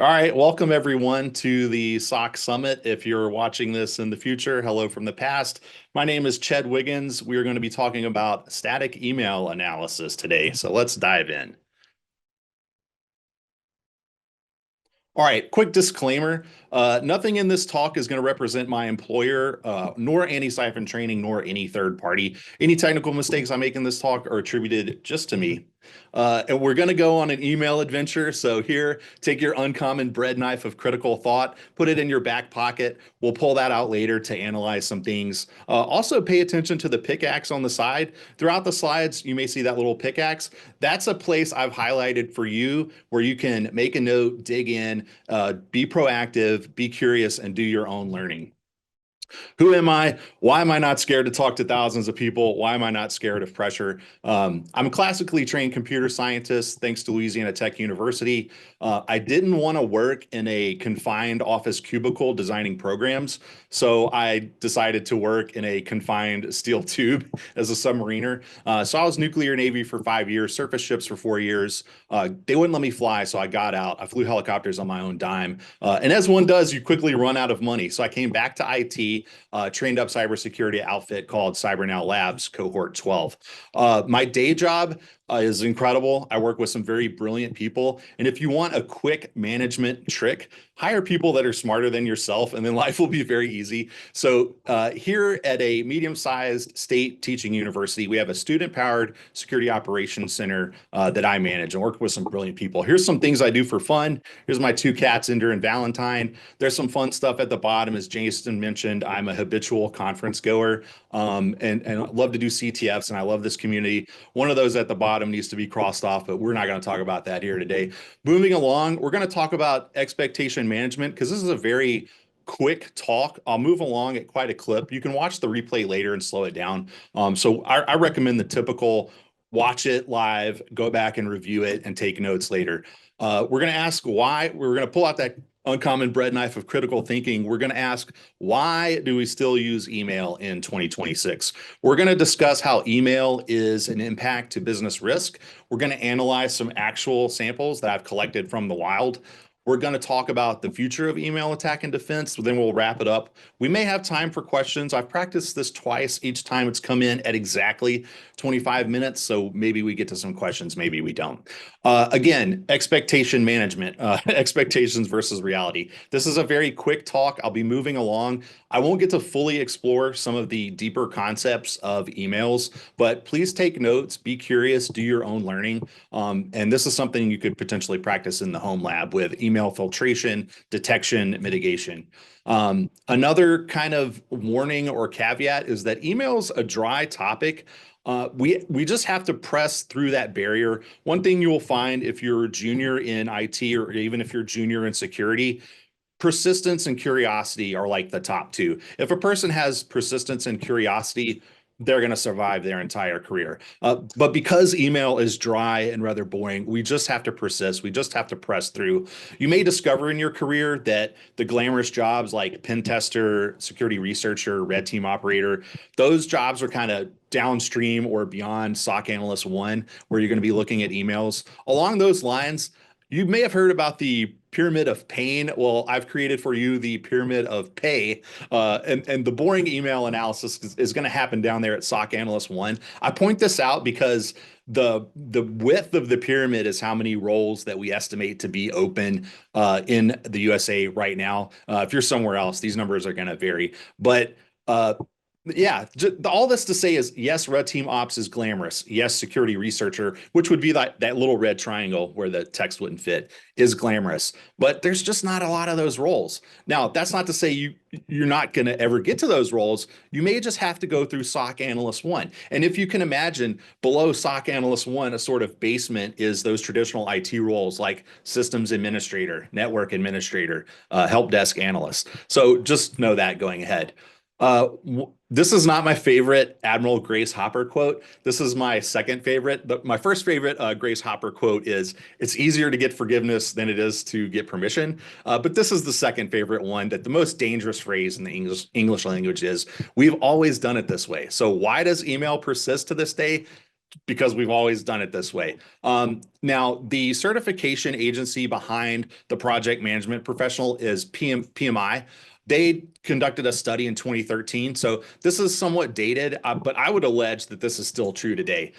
All right, welcome everyone to the SOC Summit. If you're watching this in the future, hello from the past. My name is Ched Wiggins. We are going to be talking about static email analysis today. So let's dive in. All right, quick disclaimer. Nothing in this talk is going to represent my employer, nor Antisyphon Training, nor any third party. Any technical mistakes I make in this talk are attributed just to me. And we're going to go on an email adventure. So here, take your uncommon bread knife of critical thought, put it in your back pocket. We'll pull that out later to analyze some things. Also, pay attention to the pickaxe on the side. Throughout the slides, you may see that little pickaxe. That's a place I've highlighted for you where you can make a note, dig in, be proactive, be curious, and do your own learning. Who am I? Why am I not scared to talk to thousands of people? Why am I not scared of pressure? I'm a classically trained computer scientist, thanks to Louisiana Tech University. I didn't want to work in a confined office cubicle designing programs, so I decided to work in a confined steel tube as a submariner. So I was nuclear Navy for 5 years, surface ships for 4 years. They wouldn't let me fly, so I got out. I flew helicopters on my own dime. And as one does, you quickly run out of money. So I came back to IT, trained up cybersecurity outfit called CyberNow Labs, cohort 12. My day job is incredible. I work with some very brilliant people. And if you want a quick management trick, hire people that are smarter than yourself, and then life will be very easy. So here at a medium-sized state teaching university, we have a student-powered security operations center that I manage and work with some brilliant people. Here's some things I do for fun. Here's my two cats, Ender and Valentine. There's some fun stuff at the bottom. As Jason mentioned, I'm a habitual conference goer and love to do CTFs, and I love this community. One of those at the bottom needs to be crossed off, but we're not going to talk about that here today. Moving along, we're going to talk about expectation management because this is a very quick talk. I'll move along at quite a clip. You can watch the replay later and slow it down. So I recommend the typical watch it live, go back and review it, and take notes later. We're going to ask why. We're going to pull out that uncommon bread knife of critical thinking. We're going to ask, why do we still use email in 2026? We're going to discuss how email is an impact to business risk. We're going to analyze some actual samples that I've collected from the wild. We're going to talk about the future of email attack and defense. Then we'll wrap it up. We may have time for questions. I've practiced this twice. Each time it's come in at exactly 25 minutes. So maybe we get to some questions, maybe we don't. Again, expectation management, expectations versus reality. This is a very quick talk. I'll be moving along. I won't get to fully explore some of the deeper concepts of emails, but please take notes, be curious, do your own learning. And this is something you could potentially practice in the home lab with email filtration, detection, mitigation. Another kind of warning or caveat is that email's a dry topic. We just have to press through that barrier. One thing you will find if you're junior in IT or even if you're junior in security, persistence and curiosity are like the top two. If a person has persistence and curiosity, they're going to survive their entire career. But because email is dry and rather boring, we just have to persist. We just have to press through. You may discover in your career that the glamorous jobs like pen tester, security researcher, red team operator, those jobs are kind of downstream or beyond SOC Analyst 1, where you're going to be looking at emails. Along those lines, you may have heard about the pyramid of pain. Well, I've created for you the pyramid of pay, and the boring email analysis is going to happen down there at SOC Analyst 1. I point this out because the width of the pyramid is how many roles that we estimate to be open in the USA right now. If you're somewhere else, these numbers are going to vary. But yeah, all this to say is yes, red team ops is glamorous. Yes, security researcher, which would be that little red triangle where the text wouldn't fit, is glamorous. But there's just not a lot of those roles. Now, that's not to say you're not going to ever get to those roles. You may just have to go through SOC Analyst 1. And if you can imagine, below SOC Analyst 1, a sort of basement is those traditional IT roles like systems administrator, network administrator, help desk analyst. So just know that going ahead. This is not my favorite Admiral Grace Hopper quote. This is my second favorite. My first favorite Grace Hopper quote is, "It's easier to get forgiveness than it is to get permission." But this is the second favorite one, that the most dangerous phrase in the English language is, "We've always done it this way." So why does email persist to this day? because we've always done it this way. Now, the certification agency behind the project management professional is PMI. They conducted a study in 2013. So this is somewhat dated, but I would allege that this is still true today.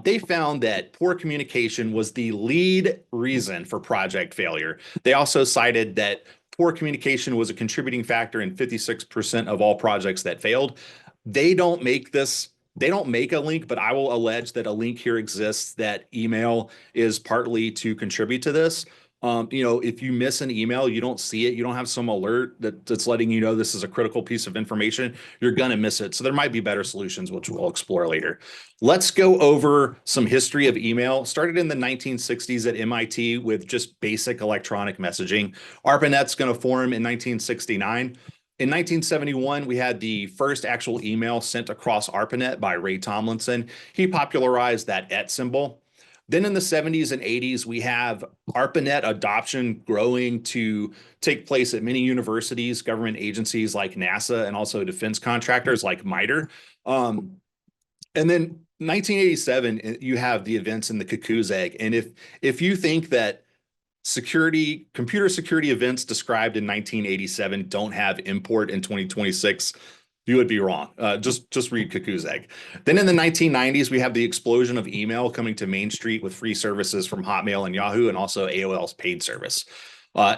They found that poor communication was the lead reason for project failure. They also cited that poor communication was a contributing factor in 56% of all projects that failed. They don't make this they don't make a link, but I will allege that a link here exists that email is partly to contribute to this. If you miss an email, you don't see it, you don't have some alert that's letting you know this is a critical piece of information, you're going to miss it. So there might be better solutions, which we'll explore later. Let's go over some history of email. Started in the 1960s at MIT with just basic electronic messaging. ARPANET's going to form in 1969. In 1971, we had the first actual email sent across ARPANET by Ray Tomlinson. He popularized that @ symbol. Then in the 70s and 80s, we have ARPANET adoption growing to take place at many universities, government agencies like NASA, and also defense contractors like MITRE. And then 1987, you have the events in the cuckoo's egg. And if you think that computer security events described in 1987 don't have import in 2026, you would be wrong. Just read Cuckoo's Egg. Then in the 1990s, we have the explosion of email coming to Main Street with free services from Hotmail and Yahoo, and also AOL's paid service.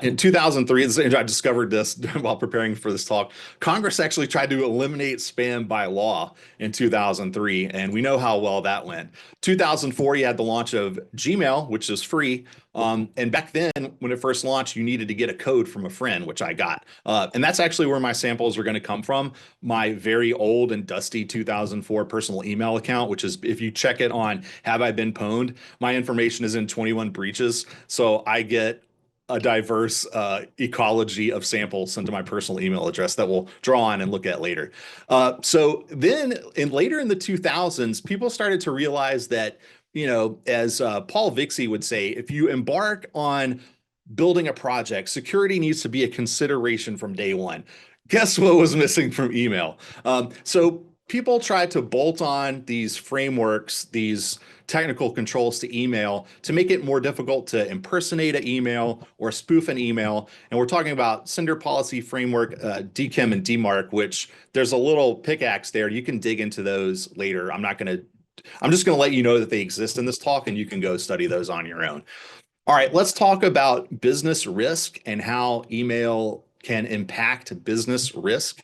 In 2003, I discovered this while preparing for this talk. Congress actually tried to eliminate spam by law in 2003, and we know how well that went. 2004, you had the launch of Gmail, which is free. And back then, when it first launched, you needed to get a code from a friend, which I got. And that's actually where my samples are going to come from. My very old and dusty 2004 personal email account, which is, if you check it on Have I Been Pwned, my information is in 21 breaches. So I get a diverse ecology of samples sent to my personal email address that we'll draw on and look at later. So then later in the 2000s, people started to realize that, as Paul Vixie would say, if you embark on building a project, security needs to be a consideration from day one. Guess what was missing from email? So people tried to bolt on these frameworks, these technical controls to email to make it more difficult to impersonate an email or spoof an email. And we're talking about sender policy framework, DKIM and DMARC, which there's a little pickaxe there. You can dig into those later. I'm just going to let you know that they exist in this talk, and you can go study those on your own. All right, let's talk about business risk and how email can impact business risk.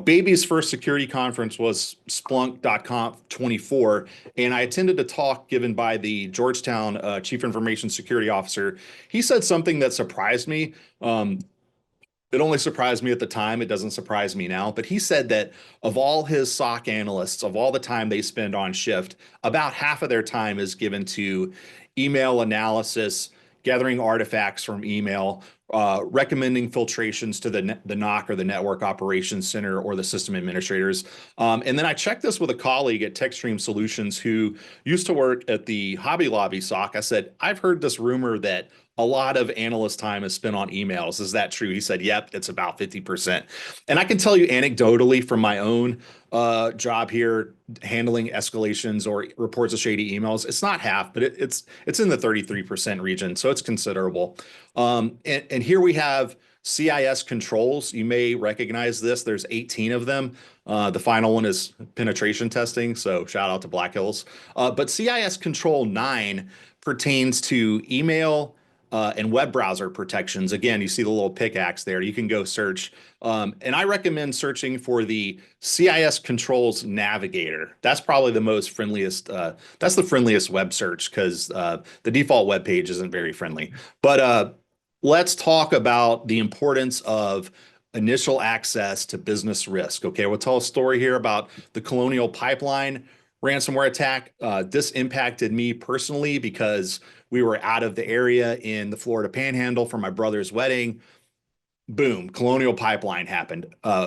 Baby's first security conference was Splunk.conf 24, and I attended a talk given by the Georgetown Chief Information Security Officer. He said something that surprised me. It only surprised me at the time. It doesn't surprise me now. But he said that of all his SOC analysts, of all the time they spend on shift, about half of their time is given to email analysis, gathering artifacts from email, recommending filtrations to the NOC or the Network Operations Center or the system administrators. And then I checked this with a colleague at TechStream Solutions who used to work at the Hobby Lobby SOC. I said, I've heard this rumor that a lot of analyst time is spent on emails. Is that true? He said, yep, it's about 50%. And I can tell you anecdotally from my own job here, handling escalations or reports of shady emails, it's not half, but it's in the 33% region. So it's considerable. And here we have CIS controls. You may recognize this. There's 18 of them. The final one is penetration testing. So shout out to Black Hills. But CIS control 9 pertains to email and web browser protections. Again, you see the little pickaxe there. You can go search. And I recommend searching for the CIS Controls Navigator. That's probably the most friendliest. That's the friendliest web search because the default web page isn't very friendly. But let's talk about the importance of initial access to business risk. Okay, we'll tell a story here about the Colonial Pipeline ransomware attack. This impacted me personally because we were out of the area in the Florida Panhandle for my brother's wedding. Boom, Colonial Pipeline happened.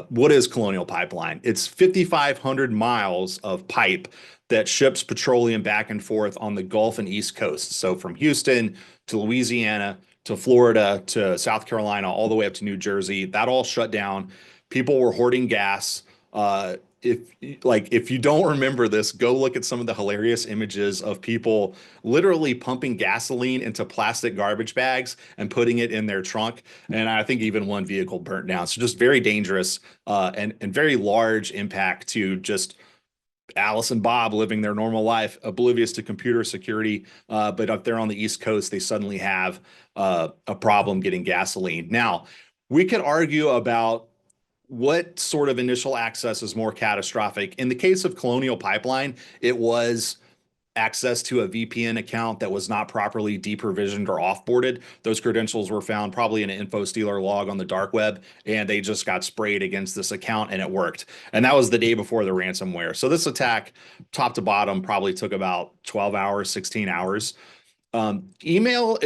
What is Colonial Pipeline? It's 5,500 miles of pipe that ships petroleum back and forth on the Gulf and East Coast. So from Houston to Louisiana to Florida to South Carolina, all the way up to New Jersey, that all shut down. People were hoarding gas. if you don't remember this, go look at some of the hilarious images of people literally pumping gasoline into plastic garbage bags and putting it in their trunk. And I think even one vehicle burnt down. So just very dangerous, and very large impact to just Alice and Bob living their normal life, oblivious to computer security. But up there on the East Coast, they suddenly have a problem getting gasoline. Now, we could argue about what sort of initial access is more catastrophic. In the case of Colonial Pipeline, it was access to a VPN account that was not properly deprovisioned or offboarded. Those credentials were found probably in an info stealer log on the dark web, and they just got sprayed against this account and it worked. And that was the day before the ransomware. So this attack, top to bottom, probably took about 12 hours, 16 hours. Email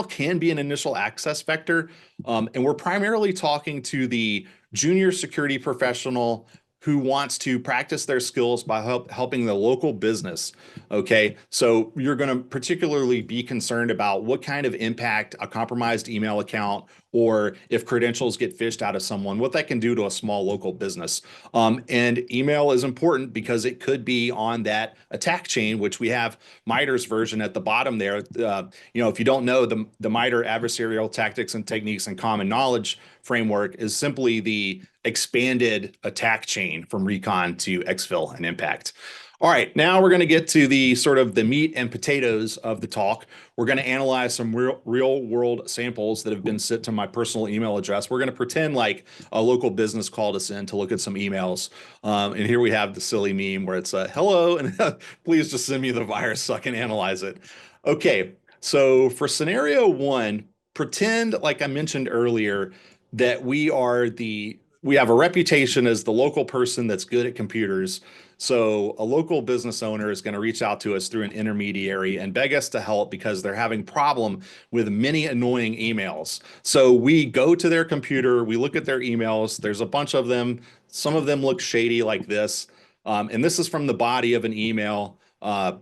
can be an initial access vector. And we're primarily talking to the junior security professional who wants to practice their skills by helping the local business. Okay. So you're going to particularly be concerned about what kind of impact a compromised email account, or if credentials get phished out of someone, what that can do to a small local business. And email is important because it could be on that attack chain, which we have MITRE's version at the bottom there. If you don't know, the MITRE adversarial tactics and techniques and common knowledge framework is simply the expanded attack chain from recon to exfil and impact. All right, now we're going to get to the sort of the meat and potatoes of the talk. We're going to analyze some real world samples that have been sent to my personal email address. We're going to pretend like a local business called us in to look at some emails. And here we have the silly meme where it's hello, and please just send me the virus so I can analyze it. Okay, so for scenario one, pretend, like I mentioned earlier, that we have a reputation as the local person that's good at computers. So a local business owner is going to reach out to us through an intermediary and beg us to help because they're having problem with many annoying emails. So we go to their computer, we look at their emails. There's a bunch of them. Some of them look shady like this. And this is from the body of an email.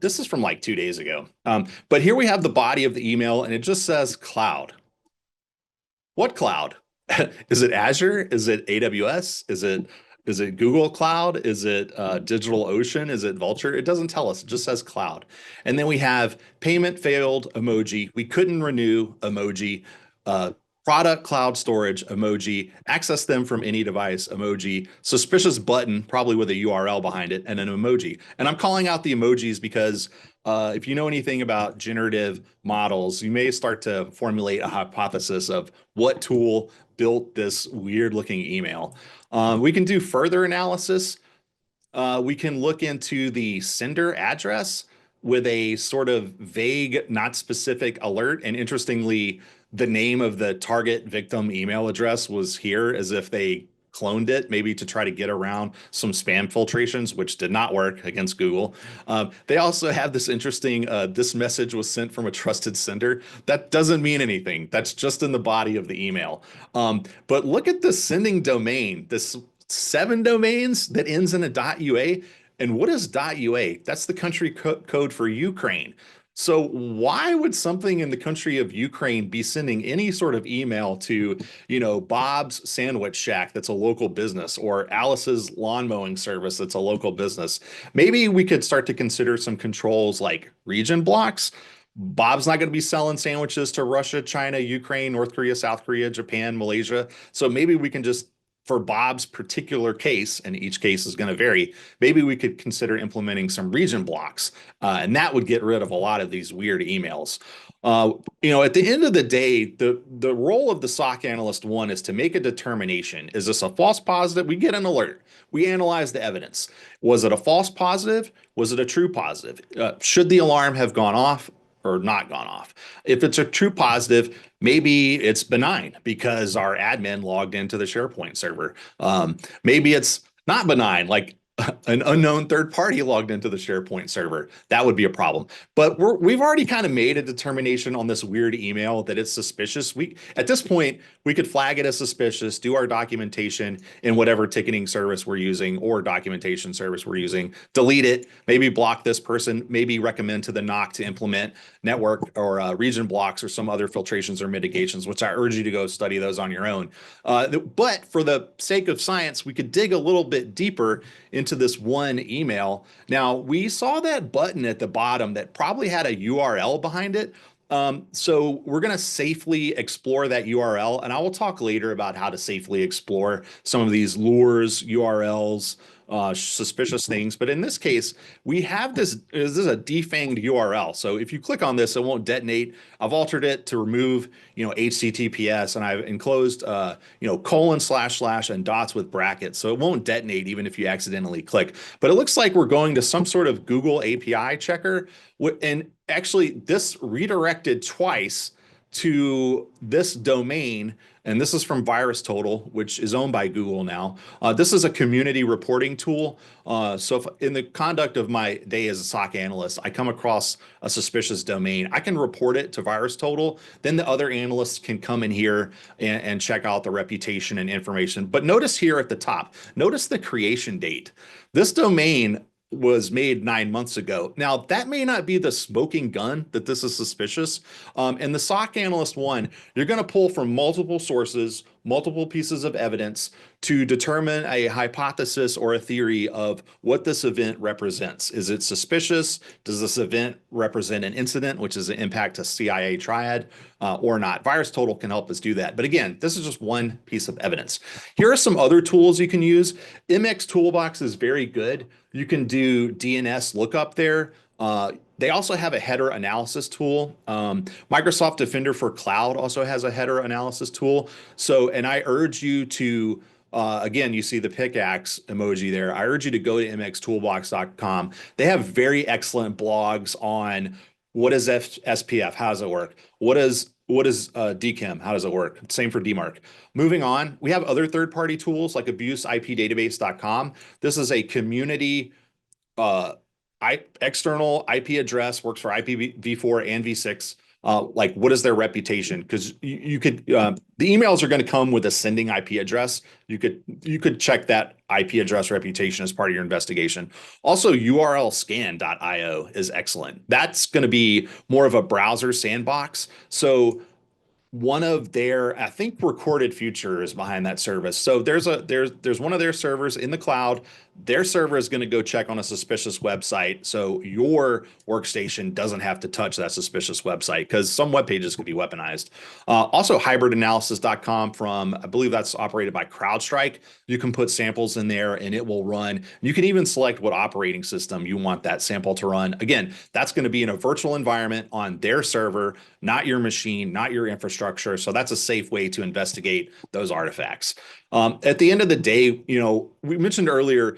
This is from like 2 days ago. But here we have the body of the email and it just says cloud. What cloud? Is it Azure? Is it AWS? Is it Google Cloud? Is it DigitalOcean? Is it Vultr? It doesn't tell us. It just says cloud. And then we have payment failed emoji. We couldn't renew emoji. Product cloud storage emoji. Access them from any device emoji. Suspicious button, probably with a URL behind it, and an emoji. And I'm calling out the emojis because if you know anything about generative models, you may start to formulate a hypothesis of what tool built this weird looking email. We can do further analysis. We can look into the sender address with a sort of vague, not specific alert. And interestingly, the name of the target victim email address was here as if they cloned it, maybe to try to get around some spam filtrations, which did not work against Google. They also have this interesting, this message was sent from a trusted sender. That doesn't mean anything. That's just in the body of the email. But look at the sending domain, this 7 domains that ends in a .ua. And what is .ua? That's the country code for Ukraine. So why would something in the country of Ukraine be sending any sort of email to, Bob's Sandwich Shack that's a local business, or Alice's lawn mowing service that's a local business? Maybe we could start to consider some controls like region blocks. Bob's not going to be selling sandwiches to Russia, China, Ukraine, North Korea, South Korea, Japan, Malaysia. So maybe we can just, for Bob's particular case, and each case is going to vary, maybe we could consider implementing some region blocks, and that would get rid of a lot of these weird emails. At the end of the day, the role of the SOC analyst one is to make a determination. Is this a false positive? We get an alert. We analyze the evidence. Was it a false positive? Was it a true positive? Should the alarm have gone off or not gone off? If it's a true positive, maybe it's benign because our admin logged into the SharePoint server. Maybe it's not benign, like an unknown third party logged into the SharePoint server. That would be a problem. But we've already kind of made a determination on this weird email that it's suspicious. We at this point we could flag it as suspicious, do our documentation in whatever ticketing service we're using or documentation service we're using, delete it, maybe block this person, maybe recommend to the NOC to implement network or region blocks or some other filtrations or mitigations, which I urge you to go study those on your own. But for the sake of science, we could dig a little bit deeper into this one email. Now, we saw that button at the bottom that probably had a URL behind it. So we're going to safely explore that URL, and I will talk later about how to safely explore some of these lures, URLs, suspicious things. But in this case, we have this is a defanged URL. So if you click on this, it won't detonate. I've altered it to remove, HTTPS, and I've enclosed, :/ and dots with brackets. So it won't detonate even if you accidentally click. But it looks like we're going to some sort of Google API checker. And actually, this redirected twice to this domain, and this is from VirusTotal, which is owned by Google now. This is a community reporting tool. So if in the conduct of my day as a SOC analyst, I come across a suspicious domain, I can report it to VirusTotal. Then the other analysts can come in here and check out the reputation and information. But notice here at the top, notice the creation date. This domain was made 9 months ago. Now, that may not be the smoking gun that this is suspicious. And the SOC analyst one, you're going to pull from multiple sources, multiple pieces of evidence to determine a hypothesis or a theory of what this event represents. Is it suspicious? Does this event represent an incident, which is an impact to CIA triad, or not? VirusTotal can help us do that. But again, this is just one piece of evidence. Here are some other tools you can use. MX Toolbox is very good. You can do DNS lookup there. They also have a header analysis tool. Microsoft Defender for Cloud also has a header analysis tool. So, and I urge you to, again, you see the pickaxe emoji there. I urge you to go to mxtoolbox.com. They have very excellent blogs on what is SPF, how does it work? What is DKIM, how does it work? Same for DMARC. Moving on, we have other third-party tools like abuseipdatabase.com. This is a community external IP address, works for IPv4 and v6. Like, what is their reputation? Because you could the emails are going to come with a sending IP address. You could check that IP address reputation as part of your investigation. Also, urlscan.io is excellent. That's going to be more of a browser sandbox. So one of their, I think, Recorded Future is behind that service. So there's one of their servers in the cloud. Their server is going to go check on a suspicious website, so your workstation doesn't have to touch that suspicious website, because some web pages could be weaponized. Also, hybridanalysis.com from, I believe that's operated by CrowdStrike. You can put samples in there and it will run. You can even select what operating system you want that sample to run. Again, that's going to be in a virtual environment on their server, not your machine, not your infrastructure. So that's a safe way to investigate those artifacts. At the end of the day, we mentioned earlier,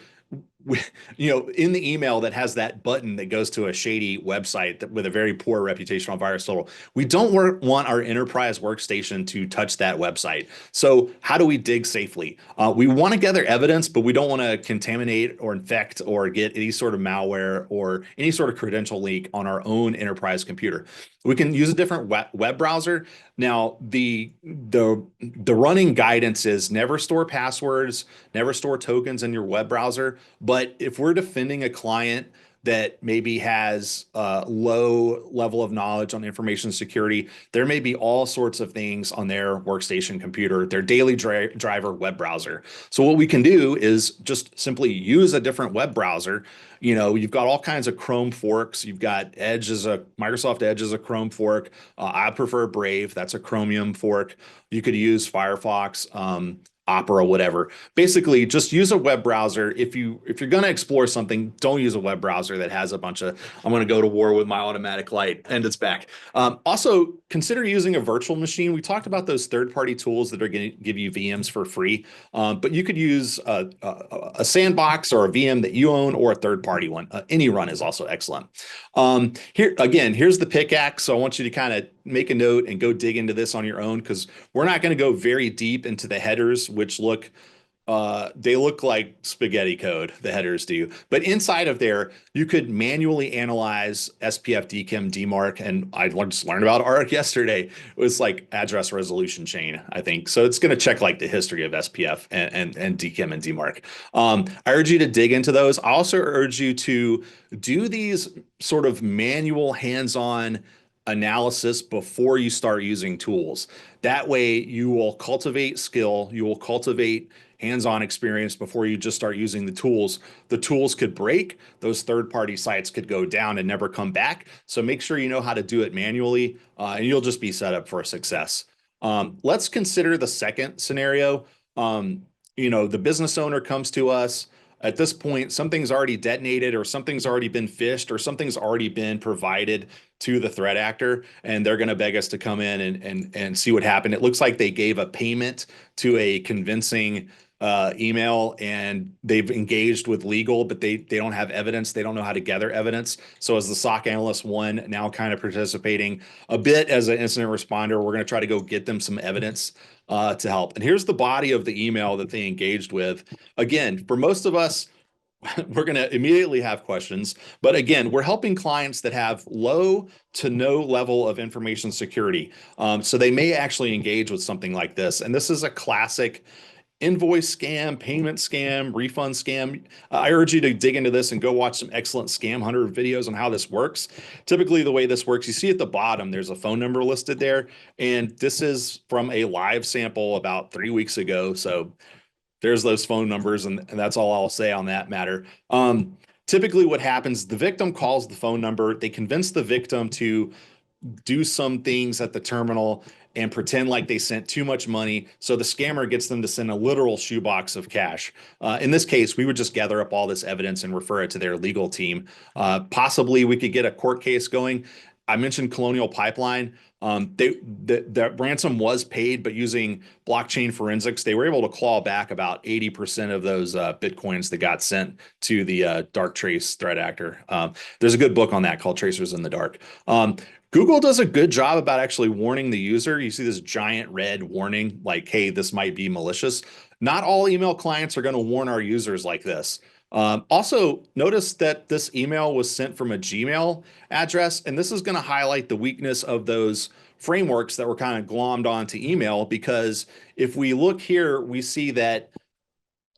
in the email that has that button that goes to a shady website with a very poor reputation on VirusTotal, we don't want our enterprise workstation to touch that website. So how do we dig safely? We want to gather evidence, but we don't want to contaminate or infect or get any sort of malware or any sort of credential leak on our own enterprise computer. We can use a different web browser. Now, the running guidance is never store passwords, never store tokens in your web browser. But if we're defending a client that maybe has a low level of knowledge on information security, there may be all sorts of things on their workstation computer, their daily driver web browser. So what we can do is just simply use a different web browser. You've got all kinds of Chrome forks. You've got Microsoft Edge as a Chrome fork. I prefer Brave. That's a Chromium fork. You could use Firefox, Opera, whatever. Basically, just use a web browser. If you're going to explore something, don't use a web browser that has a bunch of, I'm going to go to war with my automatic light, and it's back. Also, consider using a virtual machine. We talked about those third-party tools that are going to give you VMs for free, but you could use a sandbox or a VM that you own, or a third-party one. Any run is also excellent. Here's the pickaxe. So I want you to kind of make a note and go dig into this on your own, because we're not going to go very deep into the headers, which look They look like spaghetti code, the headers do. But inside of there, you could manually analyze SPF, DKIM, DMARC, and I just learned about ARC yesterday. It was like address resolution chain, I think. So it's going to check like the history of SPF and DKIM and DMARC. I urge you to dig into those. I also urge you to do these sort of manual hands-on analysis before you start using tools. That way you will cultivate skill, you will cultivate hands-on experience before you just start using the tools. The tools could break, those third-party sites could go down and never come back. So make sure you know how to do it manually, and you'll just be set up for success. Let's consider the second scenario. The business owner comes to us. At this point, something's already detonated, or something's already been phished, or something's already been provided to the threat actor, and they're going to beg us to come in and see what happened. It looks like they gave a payment to a convincing email, and they've engaged with legal, but they don't have evidence. They don't know how to gather evidence. So as the SOC analyst one, now kind of participating a bit as an incident responder, we're going to try to go get them some evidence to help. And here's the body of the email that they engaged with. Again, for most of us, we're going to immediately have questions. But again, we're helping clients that have low to no level of information security. So they may actually engage with something like this. And this is a classic invoice scam, payment scam, refund scam. I urge you to dig into this and go watch some excellent Scam Hunter videos on how this works. Typically, the way this works, you see at the bottom, there's a phone number listed there. And this is from a live sample about 3 weeks ago. So there's those phone numbers, and that's all I'll say on that matter. Typically what happens, the victim calls the phone number. They convince the victim to do some things at the terminal and pretend like they sent too much money. So the scammer gets them to send a literal shoebox of cash. In this case, we would just gather up all this evidence and refer it to their legal team. Possibly we could get a court case going. I mentioned Colonial Pipeline. The ransom was paid, but using blockchain forensics, they were able to claw back about 80% of those Bitcoins that got sent to the dark trace threat actor. There's a good book on that called Tracers in the Dark. Google does a good job about actually warning the user. You see this giant red warning like, hey, this might be malicious. Not all email clients are going to warn our users like this. Also, notice that this email was sent from a Gmail address, and this is going to highlight the weakness of those frameworks that were kind of glommed onto email, because if we look here, we see that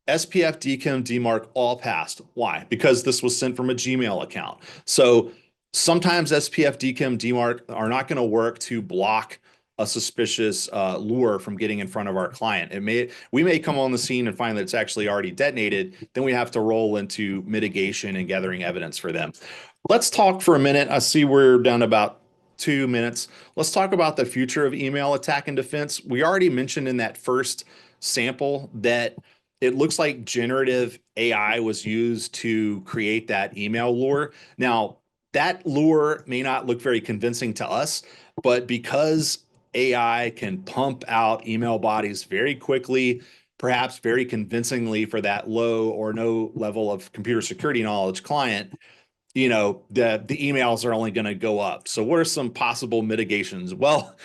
SPF, DKIM, DMARC all passed. Why? Because this was sent from a Gmail account. So sometimes SPF, DKIM, DMARC are not going to work to block a suspicious lure from getting in front of our client. We may come on the scene and find that it's actually already detonated. Then we have to roll into mitigation and gathering evidence for them. Let's talk for a minute. I see we're down to about 2 minutes. Let's talk about the future of email attack and defense. We already mentioned in that first sample that it looks like generative AI was used to create that email lure. Now, that lure may not look very convincing to us, but because AI can pump out email bodies very quickly, perhaps very convincingly for that low or no level of computer security knowledge client, the emails are only going to go up. So what are some possible mitigations? Well,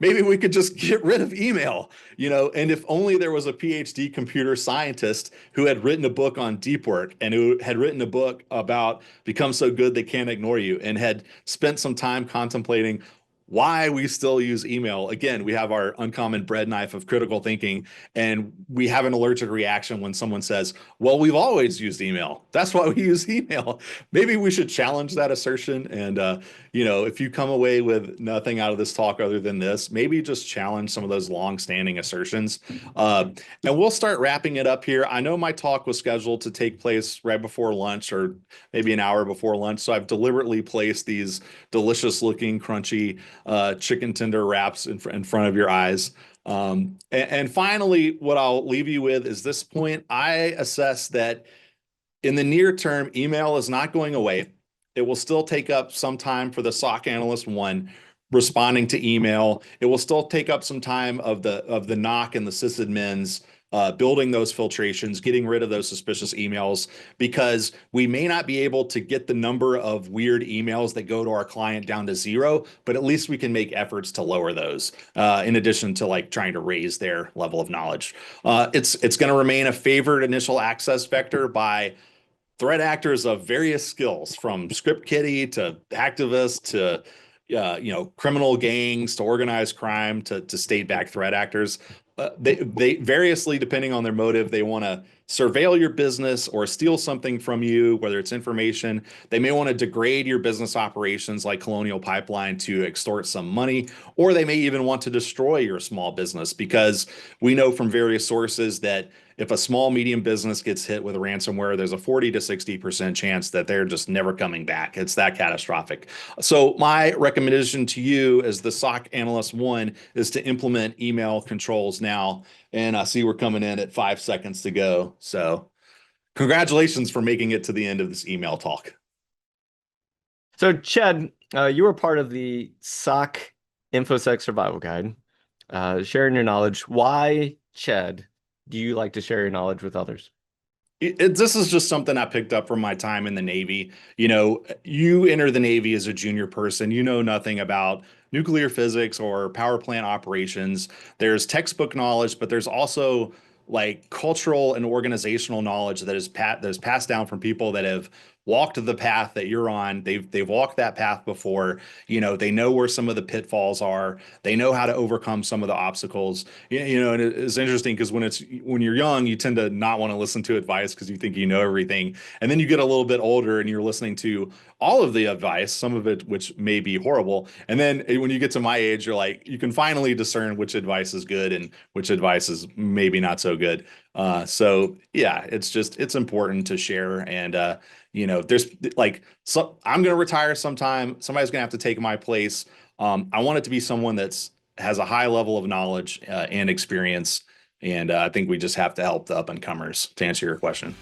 maybe we could just get rid of email, and if only there was a PhD computer scientist who had written a book on deep work, and who had written a book about become so good they can't ignore you, and had spent some time contemplating why we still use email. Again, we have our uncommon bread knife of critical thinking, and we have an allergic reaction when someone says, well, we've always used email. That's why we use email. Maybe we should challenge that assertion. And, if you come away with nothing out of this talk other than this, maybe just challenge some of those long-standing assertions. And we'll start wrapping it up here. I know my talk was scheduled to take place right before lunch, or maybe an hour before lunch. So I've deliberately placed these delicious looking, crunchy chicken tender wraps in front of your eyes. And finally, what I'll leave you with is this point. I assess that in the near term, email is not going away. It will still take up some time for the SOC analyst one responding to email. It will still take up some time of the NOC and the sysadmins building those filtrations, getting rid of those suspicious emails, because we may not be able to get the number of weird emails that go to our client down to zero, but at least we can make efforts to lower those, in addition to like trying to raise their level of knowledge. It's going to remain a favored initial access vector by threat actors of various skills, from script kiddie to activists to criminal gangs to organized crime to state-backed threat actors. They variously, depending on their motive, they want to surveil your business or steal something from you, whether it's information. They may want to degrade your business operations like Colonial Pipeline to extort some money, or they may even want to destroy your small business, because we know from various sources that if a small, medium business gets hit with ransomware, there's a 40 to 60% chance that they're just never coming back. It's that catastrophic. So my recommendation to you as the SOC Analyst 1 is to implement email controls now. And I see we're coming in at 5 seconds to go. So congratulations for making it to the end of this email talk. So Chad, you were part of the SOC Infosec Survival Guide, sharing your knowledge. Why, Chad, do you like to share your knowledge with others? This is just something I picked up from my time in the Navy. You enter the Navy as a junior person, you know nothing about nuclear physics or power plant operations. There's textbook knowledge, but there's also like cultural and organizational knowledge that is passed down from people that have walked the path that you're on. They've walked that path before. They know where some of the pitfalls are. They know how to overcome some of the obstacles. And it's interesting because when you're young, you tend to not want to listen to advice because you think you know everything. And then you get a little bit older and you're listening to all of the advice, some of it which may be horrible. And then when you get to my age, you're like, you can finally discern which advice is good and which advice is maybe not so good. So yeah, it's important to share. And there's like, so I'm going to retire sometime. Somebody's going to have to take my place. I want it to be someone has a high level of knowledge and experience. And I think we just have to help the up and comers, to answer your question.